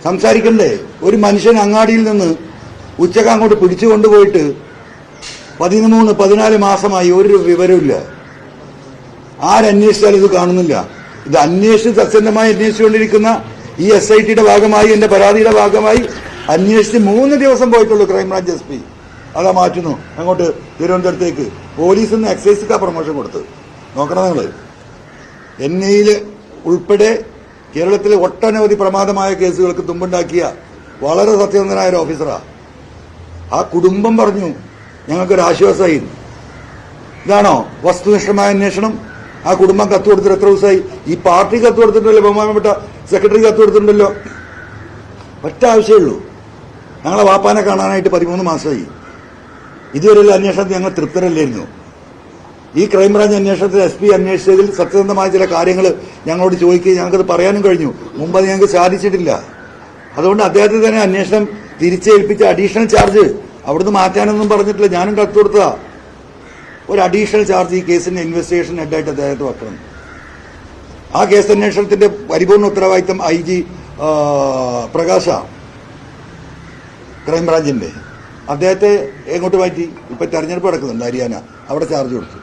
സംസാരിക്കണ്ടേ? ഒരു മനുഷ്യൻ അങ്ങാടിയിൽ നിന്ന് ഉച്ചക്ക് അങ്ങോട്ട് പിടിച്ചു കൊണ്ടുപോയിട്ട് 13-14 മാസമായി ഒരു വിവരമില്ല. ആരന്വേഷിച്ചാലും ഇത് കാണുന്നില്ല. ഇത് അന്വേഷിച്ച് സത്യസന്ധമായി അന്വേഷിച്ചുകൊണ്ടിരിക്കുന്ന ഈ SITയുടെ ഭാഗമായി, എന്റെ പരാതിയുടെ ഭാഗമായി അന്വേഷിച്ച് 3 ദിവസം പോയിട്ടുള്ളൂ ക്രൈംബ്രാഞ്ച് SP. അതാ മാറ്റുന്നു അങ്ങോട്ട് തിരുവനന്തപുരത്തേക്ക്. പോലീസിൽ നിന്ന് എക്സൈസിക്കാ പ്രൊമോഷൻ കൊടുത്ത്. നോക്കണം നിങ്ങൾ. NIയിൽ ഉൾപ്പെടെ കേരളത്തിലെ ഒട്ടനവധി പ്രമാദമായ കേസുകൾക്ക് തുമ്പുണ്ടാക്കിയ വളരെ സത്യസന്ധനായ ഒരു ഓഫീസറാണ്. ആ കുടുംബം പറഞ്ഞു ഞങ്ങൾക്കൊരു ആശ്വാസമായി. ഇതാണോ വസ്തുനിഷ്ഠമായ അന്വേഷണം? ആ കുടുംബം കത്ത് കൊടുത്തിട്ട് എത്ര ദിവസമായി? ഈ പാർട്ടി കത്ത് കൊടുത്തിട്ടുണ്ടല്ലോ, ബഹുമാനപ്പെട്ട സെക്രട്ടറി കത്ത് കൊടുത്തിട്ടുണ്ടല്ലോ. ഒറ്റ ആവശ്യമുള്ളൂ, ഞങ്ങളെ വാപ്പാനെ കാണാനായിട്ട് 13 മാസമായി. ഇതുവരെയുള്ള അന്വേഷണത്തിൽ ഞങ്ങൾ തൃപ്തരല്ലായിരുന്നു. ഈ ക്രൈംബ്രാഞ്ച് അന്വേഷണത്തിൽ SP അന്വേഷിച്ചതിൽ സത്യസന്ധമായ ചില കാര്യങ്ങൾ ഞങ്ങളോട് ചോദിക്കുകയും ഞങ്ങൾക്കത് പറയാനും കഴിഞ്ഞു. മുമ്പ് അത് ഞങ്ങൾക്ക് സാധിച്ചിട്ടില്ല. അതുകൊണ്ട് അദ്ദേഹത്തെ തന്നെ അന്വേഷണം തിരിച്ചേൽപ്പിച്ച അഡീഷണൽ ചാർജ് അവിടുന്ന് മാറ്റാനൊന്നും പറഞ്ഞിട്ടില്ല. ഞാനും കത്ത് കൊടുത്തതാ. ഒരു അഡീഷണൽ ചാർജ് ഈ കേസിന്റെ ഇൻവെസ്റ്റിഗേഷൻ ഹെഡായിട്ട് അദ്ദേഹത്തെ വെക്കണം. ആ കേസ് അന്വേഷണത്തിന്റെ പരിപൂർണ്ണ ഉത്തരവാദിത്തം IG പ്രകാശ, ക്രൈംബ്രാഞ്ചിന്റെ. അദ്ദേഹത്തെ എങ്ങോട്ട് മാറ്റി? ഇപ്പൊ തെരഞ്ഞെടുപ്പ് നടക്കുന്നുണ്ട് ഹരിയാന, അവിടെ ചാർജ് കൊടുത്തു.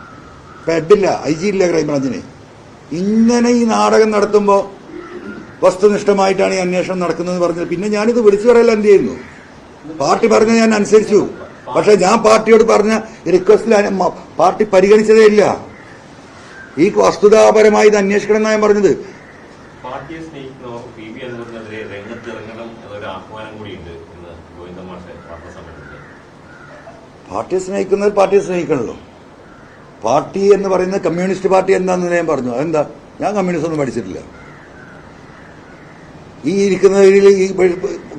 ഇപ്പൊ ഹെഡില്ല, IG ഇല്ല ക്രൈംബ്രാഞ്ചിന്. ഇങ്ങനെ ഈ നാടകം നടത്തുമ്പോൾ വസ്തുനിഷ്ഠമായിട്ടാണ് ഈ അന്വേഷണം നടക്കുന്നത് പറഞ്ഞത്. പിന്നെ ഞാനിത് വിളിച്ചു പറയല എന്ത് ചെയ്യുന്നു? പാർട്ടി പറഞ്ഞ ഞാൻ അനുസരിച്ചു. പക്ഷെ ഞാൻ പാർട്ടിയോട് പറഞ്ഞ റിക്വസ്റ്റിൽ പാർട്ടി പരിഗണിച്ചതേ ഇല്ല. ഈ വസ്തുതാപരമായി ഇത് അന്വേഷിക്കണം എന്നാണ് ഞാൻ പറഞ്ഞത്. പാർട്ടിയെ സ്നേഹിക്കുന്നത് പാർട്ടിയെ സ്നേഹിക്കണല്ലോ. പാർട്ടി എന്ന് പറയുന്നത് കമ്മ്യൂണിസ്റ്റ് പാർട്ടി എന്താണെന്ന് ഞാൻ പറഞ്ഞു. അതെന്താ? ഞാൻ കമ്മ്യൂണിസ്റ്റ് ഒന്നും പഠിച്ചിട്ടില്ല. ഈ ഇരിക്കുന്നതിൽ ഈ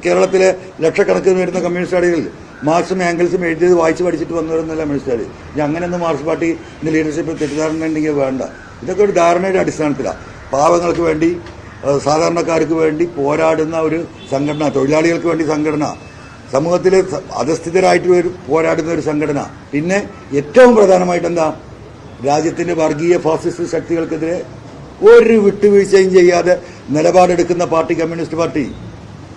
കേരളത്തിലെ ലക്ഷക്കണക്കിന് വരുന്ന കമ്മ്യൂണിസ്റ്റ് പാർട്ടികളിൽ മാർക്സും ആംഗിൾസും എഴുതിയത് വായിച്ച് പഠിച്ചിട്ട് വന്നവരെന്നല്ല കമ്മ്യൂണിസ്റ്റ് പാർട്ടി. ഇനി അങ്ങനെയൊന്നും മാർക്സ് പാർട്ടിന്റെ ലീഡർഷിപ്പ് തെറ്റിദ്ധാരണ ഉണ്ടെങ്കിൽ വേണ്ട. ഇതൊക്കെ ഒരു ധാരണയുടെ അടിസ്ഥാനത്തിലാണ്. പാവങ്ങൾക്ക് വേണ്ടി, സാധാരണക്കാർക്ക് വേണ്ടി പോരാടുന്ന ഒരു സംഘടന, തൊഴിലാളികൾക്ക് വേണ്ടി സംഘടന, സമൂഹത്തിലെ അധസ്ഥിതരായിട്ട് പോരാടുന്ന ഒരു സംഘടന. പിന്നെ ഏറ്റവും പ്രധാനമായിട്ട് എന്താ? രാജ്യത്തിന്റെ വർഗീയ ഫാസിസ്റ്റ് ശക്തികൾക്കെതിരെ ഒരു വിട്ടുവീഴ്ചയും ചെയ്യാതെ നിലപാടെടുക്കുന്ന പാർട്ടി കമ്മ്യൂണിസ്റ്റ് പാർട്ടി.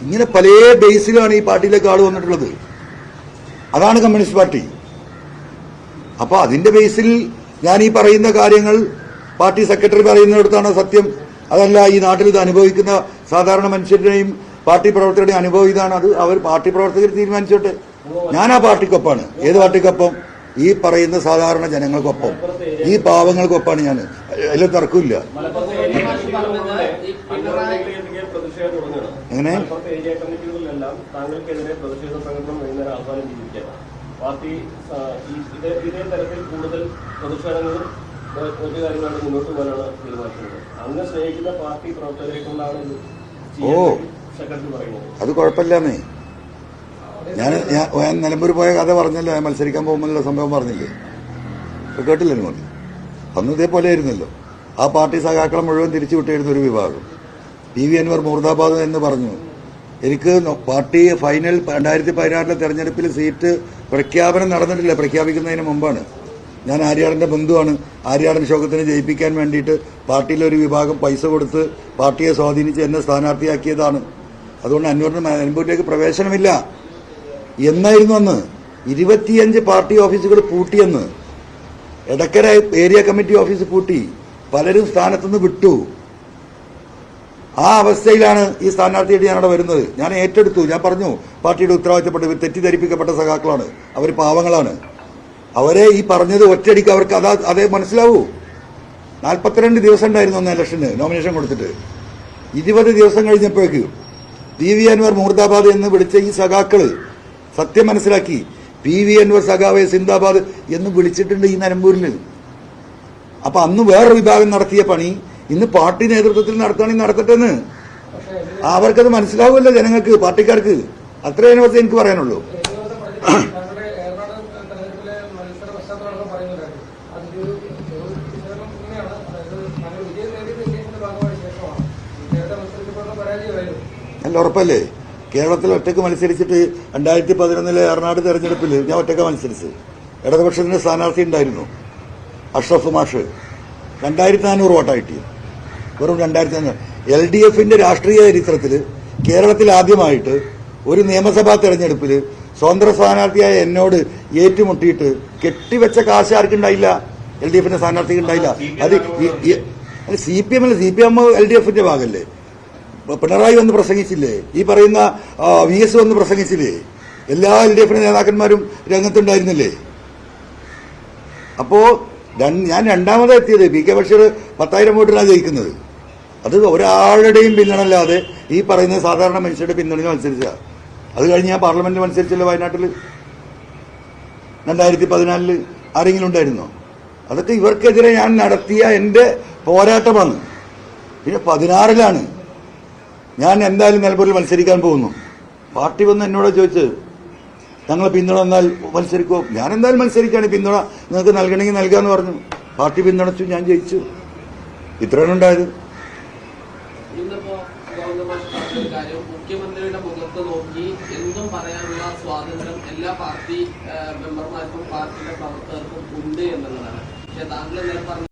ഇങ്ങനെ പല ബേസിലാണ് ഈ പാർട്ടിയിലേക്ക് ആൾ വന്നിട്ടുള്ളത്. അതാണ് കമ്മ്യൂണിസ്റ്റ് പാർട്ടി. അപ്പൊ അതിന്റെ ബേസിൽ ഞാൻ ഈ പറയുന്ന കാര്യങ്ങൾ പാർട്ടി സെക്രട്ടറി പറയുന്നിടത്താണ് സത്യം. അതല്ല ഈ നാട്ടിൽ ഇത് അനുഭവിക്കുന്ന സാധാരണ മനുഷ്യരുടെയും പാർട്ടി പ്രവർത്തകരുടെയും അനുഭവം ഇതാണ്. അത് അവർ പാർട്ടി പ്രവർത്തകർ തീരുമാനിച്ചോട്ടെ. ഞാൻ ആ പാർട്ടിക്കൊപ്പാണ്. ഏത് പാർട്ടിക്കൊപ്പം? ഈ പറയുന്ന സാധാരണ ജനങ്ങൾക്കൊപ്പം, ഈ പാവങ്ങൾക്കൊപ്പാണ് ഞാൻ. അതിൽ തർക്കമില്ല. എങ്ങനെ അത് കുഴപ്പമില്ലാന്നേ. ഞാൻ നിലമ്പൂർ പോയ കഥ പറഞ്ഞല്ലോ, മത്സരിക്കാൻ പോകുമ്പോഴുള്ള സംഭവം പറഞ്ഞില്ലേ? കേട്ടില്ലല്ലോ മതി. അന്ന് ഇതേപോലെ ആയിരുന്നല്ലോ. ആ പാർട്ടി സഖാക്കളെ മുഴുവൻ തിരിച്ചു വിട്ടിരുന്ന ഒരു വിഭാഗം. PV അൻവർ മുർദാബാദ് എന്ന് പറഞ്ഞു. എനിക്ക് പാർട്ടി ഫൈനൽ 2016 തെരഞ്ഞെടുപ്പിൽ സീറ്റ് പ്രഖ്യാപനം നടന്നിട്ടില്ല. പ്രഖ്യാപിക്കുന്നതിന് മുമ്പാണ്. ഞാൻ ആര്യാടന്റെ ബന്ധുവാണ്. ആര്യാടൻ ശോകത്തിനെ ജയിപ്പിക്കാൻ വേണ്ടിയിട്ട് പാർട്ടിയിലെ ഒരു വിഭാഗം പൈസ കൊടുത്ത് പാർട്ടിയെ സ്വാധീനിച്ച് എന്നെ സ്ഥാനാർത്ഥിയാക്കിയതാണ്. അതുകൊണ്ട് അന്വറിന് നിലമ്പൂരിലേക്ക് പ്രവേശനമില്ല എന്നായിരുന്നു അന്ന്. 25 പാർട്ടി ഓഫീസുകൾ പൂട്ടിയെന്ന്. എടക്കര ഏരിയ കമ്മിറ്റി ഓഫീസ് പൂട്ടി. പലരും സ്ഥാനത്തുനിന്ന് വിട്ടു. ആ അവസ്ഥയിലാണ് ഈ സ്ഥാനാർത്ഥിയായിട്ട് ഞാനവിടെ വരുന്നത്. ഞാൻ ഏറ്റെടുത്തു. ഞാൻ പറഞ്ഞു പാർട്ടിയുടെ ഉത്തരവാദിത്തപ്പെട്ട തെറ്റിദ്ധരിപ്പിക്കപ്പെട്ട സഖാക്കളാണ്, അവർ പാവങ്ങളാണ്. അവരെ ഈ പറഞ്ഞത് ഒറ്റയടിക്ക് അവർക്ക് അതേ മനസ്സിലാവൂ. 42 ദിവസം ഉണ്ടായിരുന്നു അന്ന് ഇലക്ഷന് നോമിനേഷൻ കൊടുത്തിട്ട്. 20 ദിവസം കഴിഞ്ഞപ്പോഴേക്ക് PV അൻവർ മുർദാബാദ് എന്ന് വിളിച്ച ഈ സഖാക്കള് സത്യം മനസ്സിലാക്കി. PV അൻവർ സഖാവെ സിന്ദാബാദ് എന്ന് വിളിച്ചിട്ടുണ്ട് ഈ നിലമ്പൂരിൽ. അപ്പൊ അന്ന് വേറൊരു വിഭാഗം നടത്തിയ പണി ഇന്ന് പാർട്ടി നേതൃത്വത്തിൽ നടത്തുകയാണെങ്കിൽ നടത്തട്ടെന്ന്. അവർക്കത് മനസ്സിലാവുമല്ലോ ജനങ്ങൾക്ക്, പാർട്ടിക്കാർക്ക്. അത്രേ അതിനകത്ത് എനിക്ക് പറയാനുള്ളൂ. അല്ല, ഉറപ്പല്ലേ? കേരളത്തിൽ ഒറ്റയ്ക്ക് മത്സരിച്ചിട്ട് 2011 എറണാട് തെരഞ്ഞെടുപ്പിൽ ഞാൻ ഒറ്റയ്ക്ക് മത്സരിച്ച്. ഇടതുപക്ഷത്തിന്റെ സ്ഥാനാർത്ഥി ഉണ്ടായിരുന്നു അഷ്റഫ് മാഷ്. 2400 വോട്ടാണ് കിട്ടിയത്. വെറും 2400. LDFന്റെ രാഷ്ട്രീയ ചരിത്രത്തിൽ കേരളത്തിൽ ആദ്യമായിട്ട് ഒരു നിയമസഭാ തെരഞ്ഞെടുപ്പിൽ സ്വതന്ത്ര സ്ഥാനാർത്ഥിയായ എന്നോട് ഏറ്റുമുട്ടിയിട്ട് കെട്ടിവെച്ച കാശ് ആർക്കുണ്ടായില്ല, LDFന്റെ സ്ഥാനാർത്ഥിക്ക് ഉണ്ടായില്ല. അത് CPM അല്ല, CPM LDFന്റെ ഭാഗമല്ലേ. പിണറായി വന്ന് പ്രസംഗിച്ചില്ലേ, ഈ പറയുന്ന VS വന്ന് പ്രസംഗിച്ചില്ലേ, എല്ലാ LDF നേതാക്കന്മാരും രംഗത്തുണ്ടായിരുന്നില്ലേ. അപ്പോ ഞാൻ രണ്ടാമത് എത്തിയത് PK ബഷീർ 10,000 വോട്ടിനാണ് ജയിക്കുന്നത്. അത് ഒരാളുടെയും പിന്തുണല്ലാതെ ഈ പറയുന്ന സാധാരണ മനുഷ്യരുടെ പിന്തുണ മത്സരിച്ച. അത് കഴിഞ്ഞ് ഞാൻ പാർലമെന്റിൽ മത്സരിച്ചല്ലോ വയനാട്ടിൽ 2014 ആരെങ്കിലും ഉണ്ടായിരുന്നോ? അതൊക്കെ ഇവർക്കെതിരെ ഞാൻ നടത്തിയ എന്റെ പോരാട്ടമാണ്. പിന്നെ 16 ഞാൻ എന്തായാലും നിലമ്പൂരിൽ മത്സരിക്കാൻ പോകുന്നു. പാർട്ടി വന്ന് എന്നോട് ചോദിച്ചത് ഞങ്ങൾ പിന്തുണ എന്നാൽ മത്സരിക്കുമോ? ഞാൻ എന്തായാലും മത്സരിക്കുകയാണ്, പിന്തുണ നിങ്ങൾക്ക് നൽകണമെങ്കിൽ നൽകാന്ന് പറഞ്ഞു. പാർട്ടി പിന്തുണച്ചു, ഞാൻ ജയിച്ചു. ഇത്രയാണ് ഉണ്ടായത്. മുഖ്യമന്ത്രിയുടെ മുഖത്ത് നോക്കി എന്തും പറയാനുള്ള സ്വാതന്ത്ര്യം എല്ലാ പാർട്ടി മെമ്പർമാർക്കും പാർട്ടിയുടെ പ്രവർത്തകർക്കും ഉണ്ട് എന്നുള്ളതാണ്. പക്ഷെ താങ്കൾ ഇന്നലെ പറഞ്ഞു